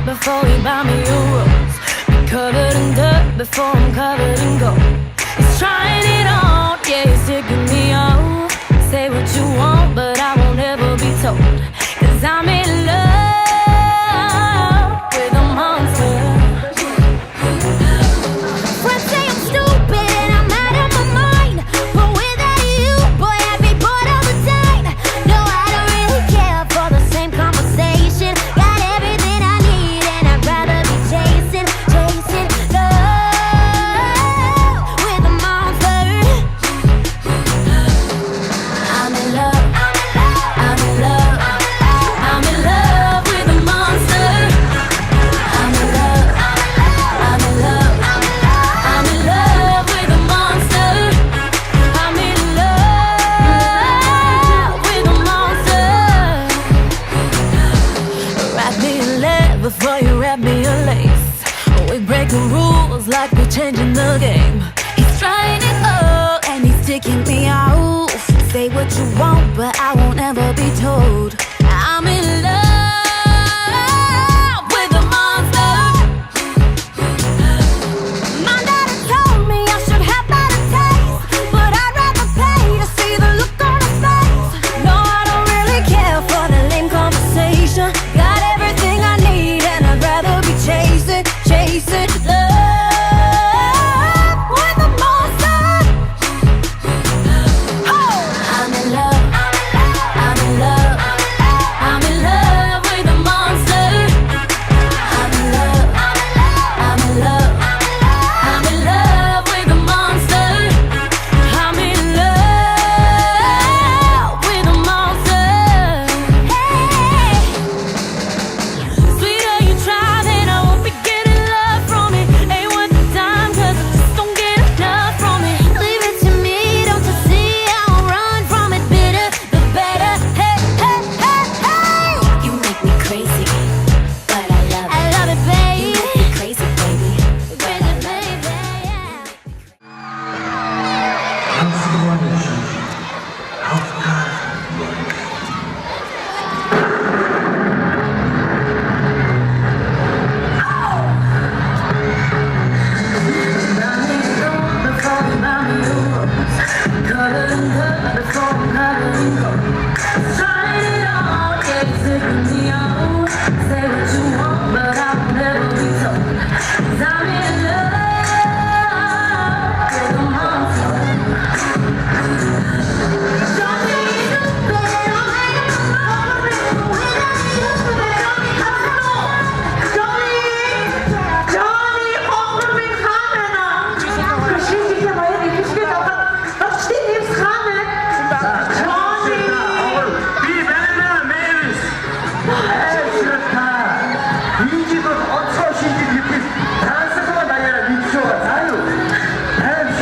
Before you buy me a rose, be covered in dirt before I'm covered in gold. He's trying it on, yeah, he's taking me off. Say what you want, but I won't ever be told. 'Cause I'm in love with a monster. Friends say I'm stupid and I'm out of my mind, but without you, boy, I'd be bored all the time. No, I don't really care for the same conversation. Got everything I need and I'd rather be chasing love with a monster. I'm in love, I'm in love, I'm in love with a monster. I'm in love, I'm in love, I'm in love with a monster. I'm in love with a monster. Wrap me in lead before you wrap me in lace. We break the rules like we're changing the game. He's trying it all and he's taking me out. Say what you want, but I won't ever be told. I'm in love with a monster. My daddy told me I should have better taste, but I'd rather pay to see the look on his face. No, I don't really care for the lame conversation. Got everything I need and I'd rather be chasing love with a monster. I'm in love, I'm in love, I'm in love with a monster. I'm in love, I'm in love, I'm in love with a monster. I'm in love with a monster. Hey, sweeter you try, then I won't be getting love from it. Ain't worth the time, 'cause I just don't get enough from it. Leave it to me, don't you see? I won't run from it. Bitter, the better. Hey, hey, hey, hey. You make me crazy, but I love it. I love it, baby. You make me crazy, baby. Crazy, baby, yeah. Say what you want, but I will never be told. 'Cause I'm in love with a monster. Don't be stupid, I'm hanging on my without you, baby, don't be comfortable. Johnny, open mijn ramen aan. Precies, ik heb al heel even gespeeld. Wat zit hier ramen? Johnny! 비매는 메이비스 에스타 이지도 어처신지 리필 단스가 나야 미쳐와 자유 댄스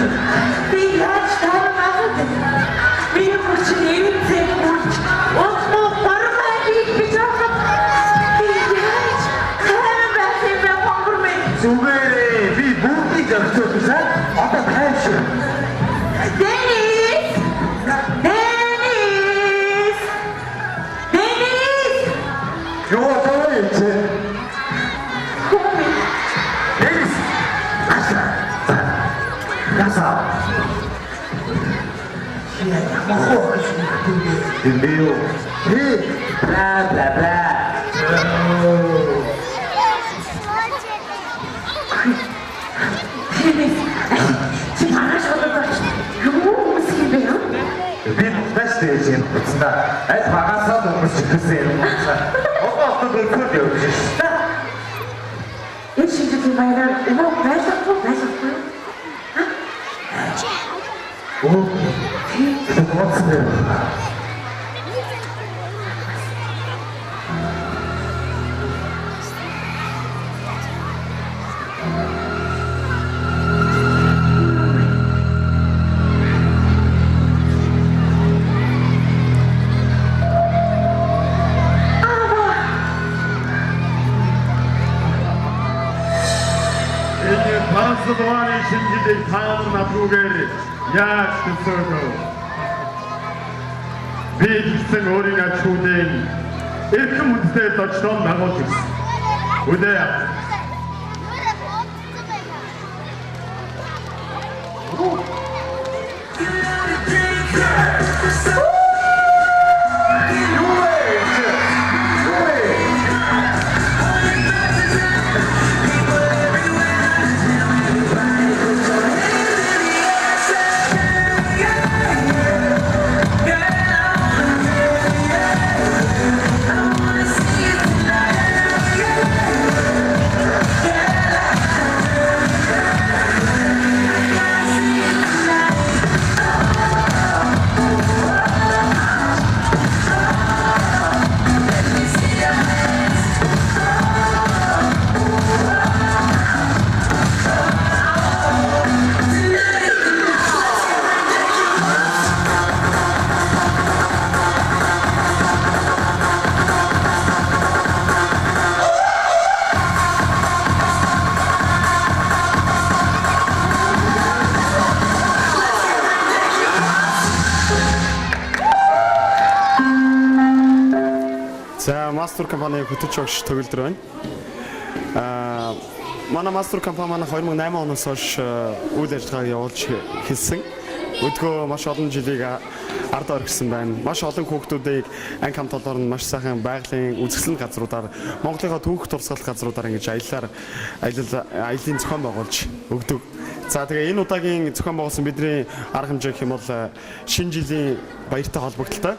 Wie gaat staan maken? Wie moet Ямар хоо гэж юм бэ юу? Бла бла бла. Чи маргааш болоод юу үсэх юм бэ? Би бас тэгж юм буцна. Аль багасаа хүмүүс чигсэн юм. Огооход үлдээд явж шээ. Энэ шинжлэлийн баяраар өвөө байлахгүй. Оо. Гоцнер. Пасадваны шинжилгээ таамаг напруугээр яаж төсөөлөө. Би гэсэн өөрийн ачуудын эрхэм үндэстэй зочдон нагуулж ирсэн. Үдээ. За Master компани хөтөж өгч төгөлдөр байна. Манай Master компани манай 2008 оноос хойш үйл ажиллагаа явуулж хэлсэн. Өдгөө маш олон жилийг ард орхисон байна. Маш олон хүүхдүүдийг анги хамтолоор нь маш сайхан байгалийн үзэсгэлэн газруудаар Монголынхаа түүх турсгалах газруудаар ингэж аяллаа зохион байгуулж өгдөг. За тэгээ энэ удаагийн зохион байгуулсан бидний арга хэмжээ гэх юм бол шинэ жилийн баяртай холбогдлолтой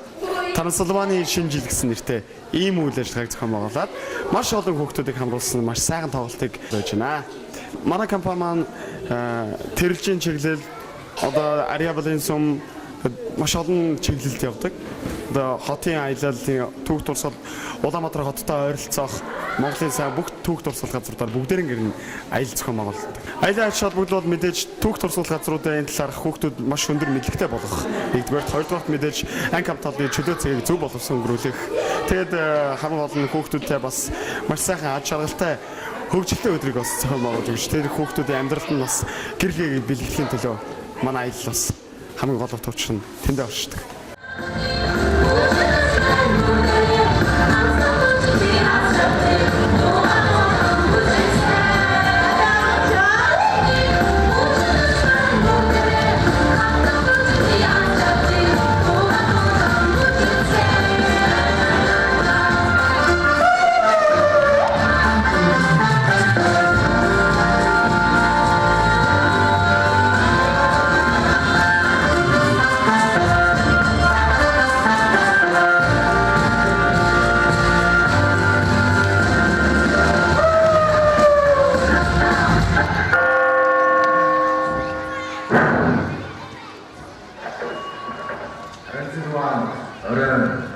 Трансилваны шинэ жил гэсэн нэртэй ийм үйл ажиллагааг зохион байгуулад маш олон хүүхдүүдийг хамруулсан маш сайхан тоглолтыг хийж байна. Манай компани маань тэрэлжийн чиглэл одоо Ариабалын сум маш олон чиглэлд явдаг. Одоо хотын аялал, түүх турсгал, Улаанбаатар хоттой ойролцоох Монголын сайн бүх түүх турсгал газруудаар бүгдээрэн гэрн аялал зохион байгуулдаг. Аялал ач холбогдол мэдээж түүх турсгал газруудын талаарх хүүхдүүд маш өндөр мэдлэгтэй болгох. Нэгдүгээрт, хоёрдугаарт мэдээж анги хамтлагийн чөлөө цагийг зөв боловсон өнгөрүүлэх. Тэгэд хамгийн гол нь хүүхдүүдтэй бас маш сайхан аж аргалтай хөгжилтэй өдрийг бас зохион байгуулж өгч тэр хүүхдүүдийн амьдралд нь бас гэрлэгийг бэлгэхийн төлөө манай аялал бас хамгийн гол төвч нь тэндээ оршдог.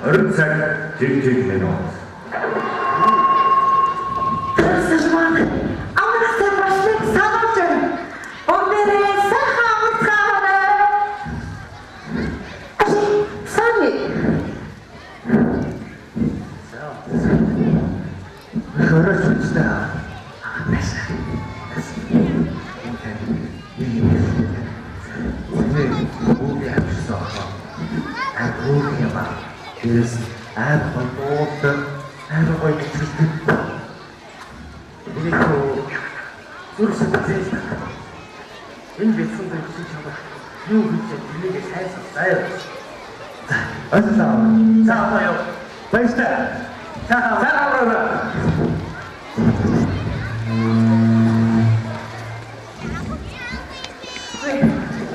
Орон цаг жиг минут. Трансилван амралтын башлыг сануулж байна. Өнөөдөр сайхан амралтаараа. Сами. Хөрөж үстэй. Yes, I'm a water. I'm a white chicken. Ini ko, suruh saya. Ini betul betul siapa? юу гэж тэрийг сайн сонсоё. За, ойлголоо. За одоо юу? Баярлалаа. За авраа.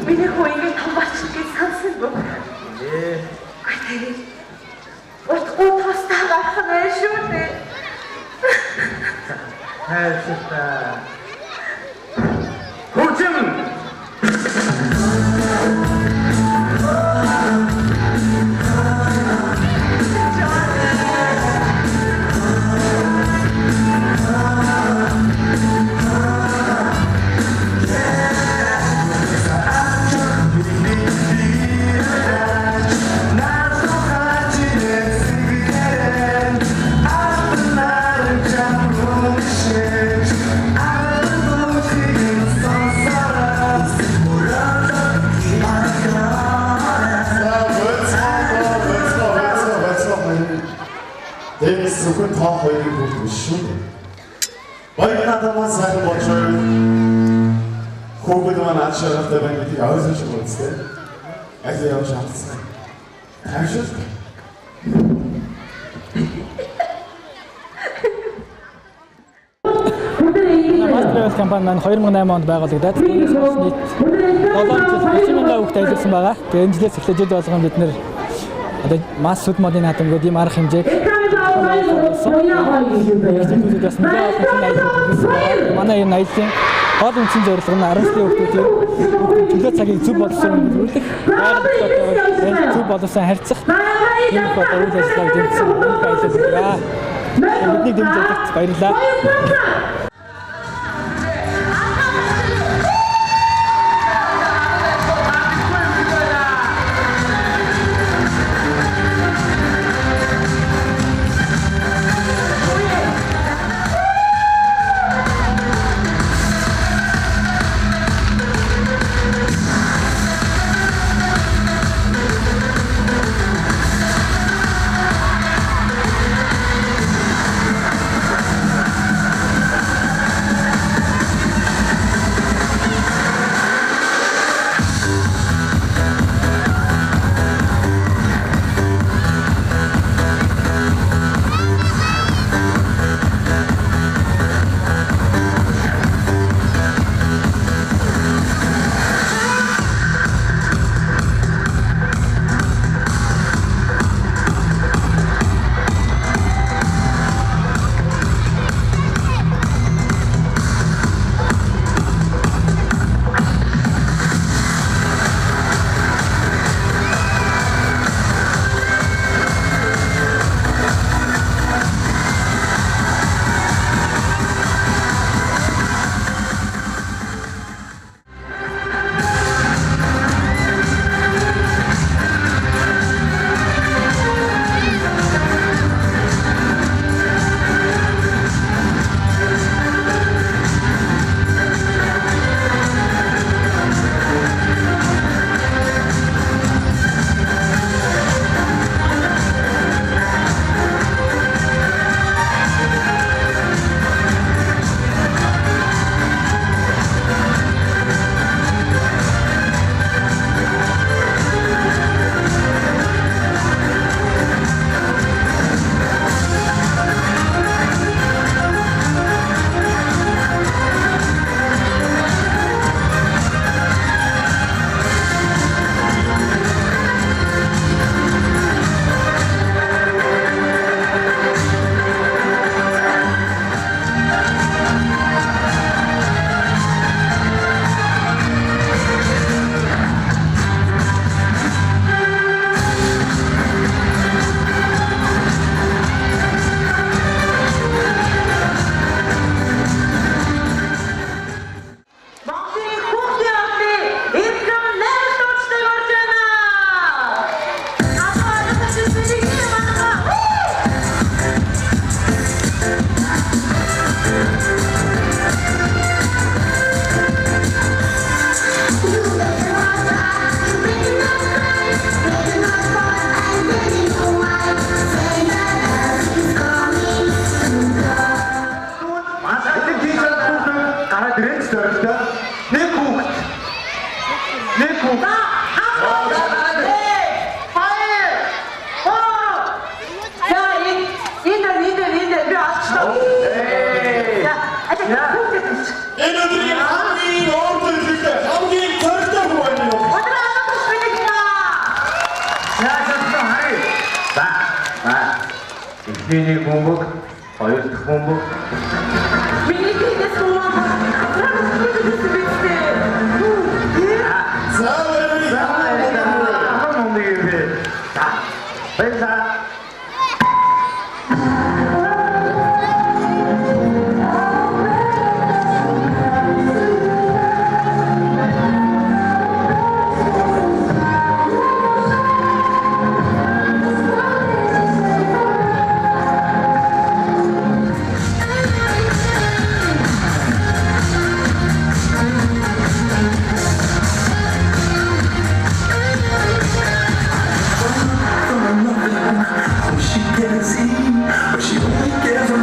Миний хөөе томбач гэж сансан бо. Ээ. Утгаас тагаах нь шүү дээ. хайртай. Хүчин! Зөвхөн та хоёрын бүгд биш шүү. Баяр надад сайн болчихсон. Хүүхэд маань ашигтай байна гэдгийг ойлгож байгаа үстэй. Ажил явж чадсан. Ашиг. Мастерэл компани маань 2008 онд байгуулагдаад түүнээс хойш нийт 730 мянган хүүхэд ажилласан байгаа. Тэгээ энэ жилээс эхлээд жил болгон бид нэр одоо масс сүд модын хадамгууд ийм арга хэмжээг манай энэ аяллаа гол үндсэн зорилго нь 10 сая хүүхдүүдийн чөлөө цагийг зөв боловсон өнгөрүүлэх, байгаль зөв боловсон харьцах ийм их одоо үйл ажиллагааг дэмжсэн аялал байгаа. Бидний дэмжиж өгөхөд баярлалаа. Яасан харъя. За. Эхний нэг бөмбөг, хоёр дахь бөмбөг. Миний тиймээс хүмүүс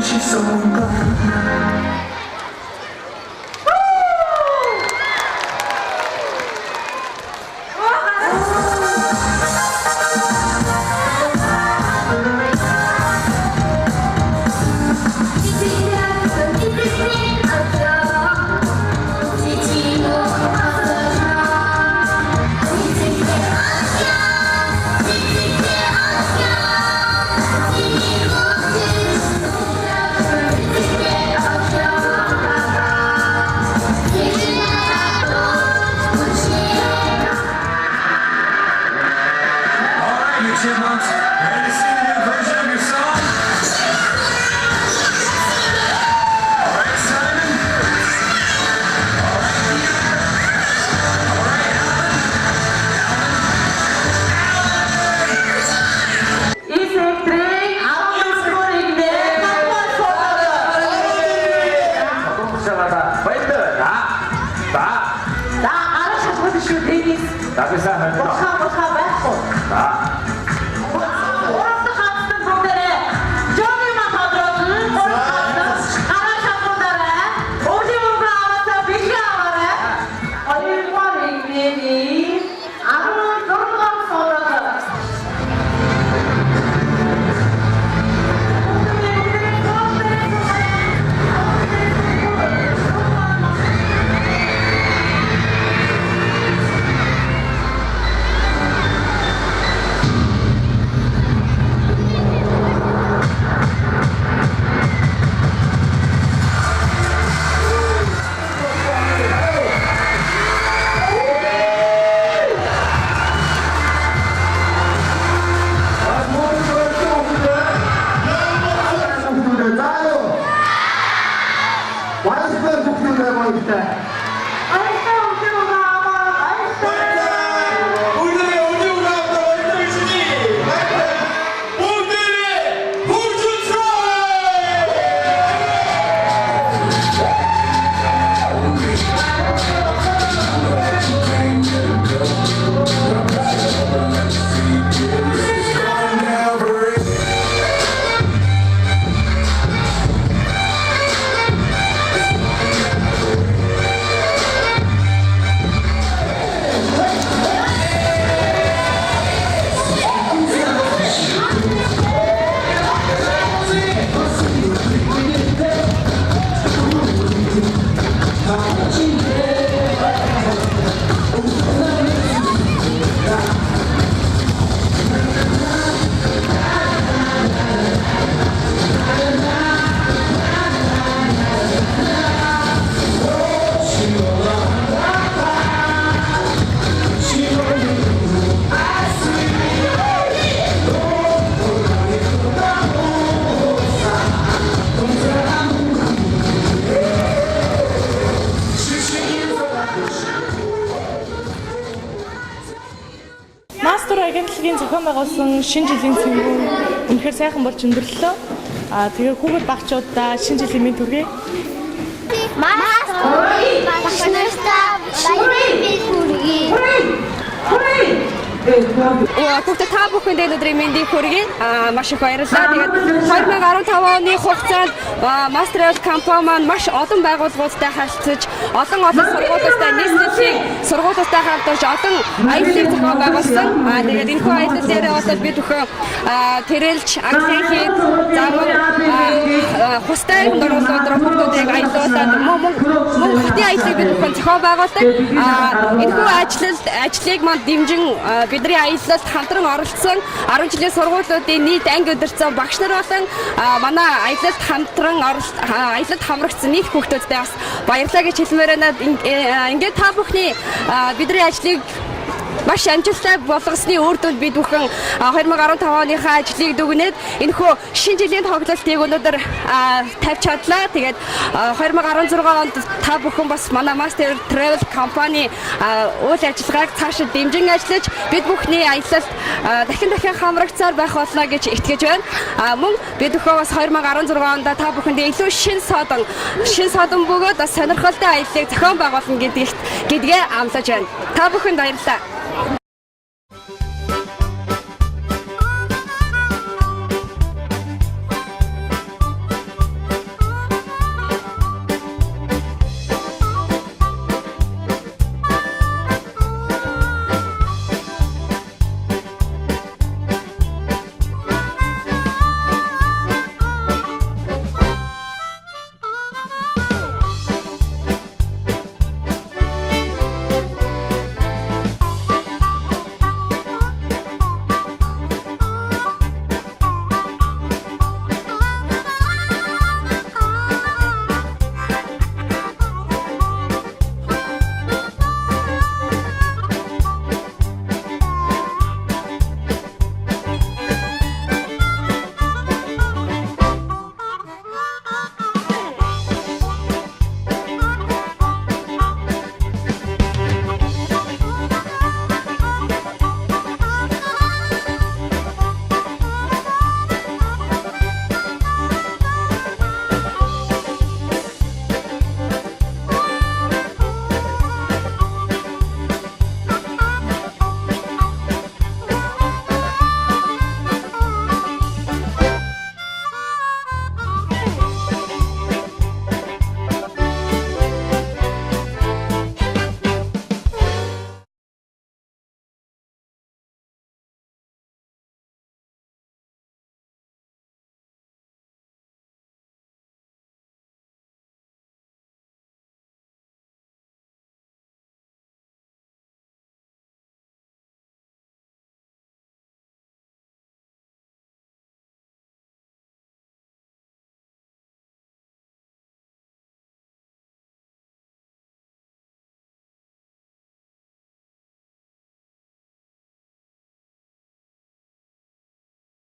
She's so gone. Chipmunks, ready to sing a new version of your song? All right, Simon. All right, Peter. All right, Мастер агентлагийн зохион байгуулсан шинэ жилийн цэнгүүн үнэхээр сайхан болж өндөрлөлөө. Тэгээ хүүхэд багчуудаа шинэ жилийн мэнд хүргэе. Мастер багшнартаа баярыг хүргэе. Хүүхдээ та бүхэнд өнөөдрийн мэндийг хүргэе. Маш их баярлалаа. Тэгээд 2015 оны хугацаанд Master компани маань маш олон байгууллагуудтай харилцаж, олон сургуулиудтай нийслэлийн сургуулиудтай хамтарч олон аяллыг зохион байгуулсан. Тэгээд энэ хүн аялал дээр одоо бид бүхэн тэрэлж, акцент хийж, замун хустай нуруулууд хүүхдүүдийг аялуулад мөн хотын аяллыг бид бүхэн зохион байгуулдаг. Энэ хүн ажлыг маань дэмжин бидний аялалд хамтран оролцсон 10 жилийн сургуулиудын нийт анги удирдсан багш нар болон манай аялалд хамтран аялалд хамрагдсан нийт хүүхдүүдтэй бас баярлалаа гэж хэлмээр байна. Ингээд та бүхний бидний ажлыг маш амжилттай болгосны үр дүнд бид бүхэн 2015 оныхаа ажлыг дүгнээд энэхүү шинэ жилийн тоглолтыг өнөөдөр тавьж чадлаа. Тэгээд 2016 онд та бүхэн бас манай Master Travel компани үйл ажиллагааг цаашид дэмжин ажиллаж бид бүхний аялалд дахин хамрагцаар байх болно гэж итгэж байна. Мөн бид бүхэн бас 2016 онд та бүхэндээ илүү шин содон бөгөөд бас сонирхолтой аяллыг зохион байгуулна гэдгээ амлаж байна. Та бүхэнд баярлалаа.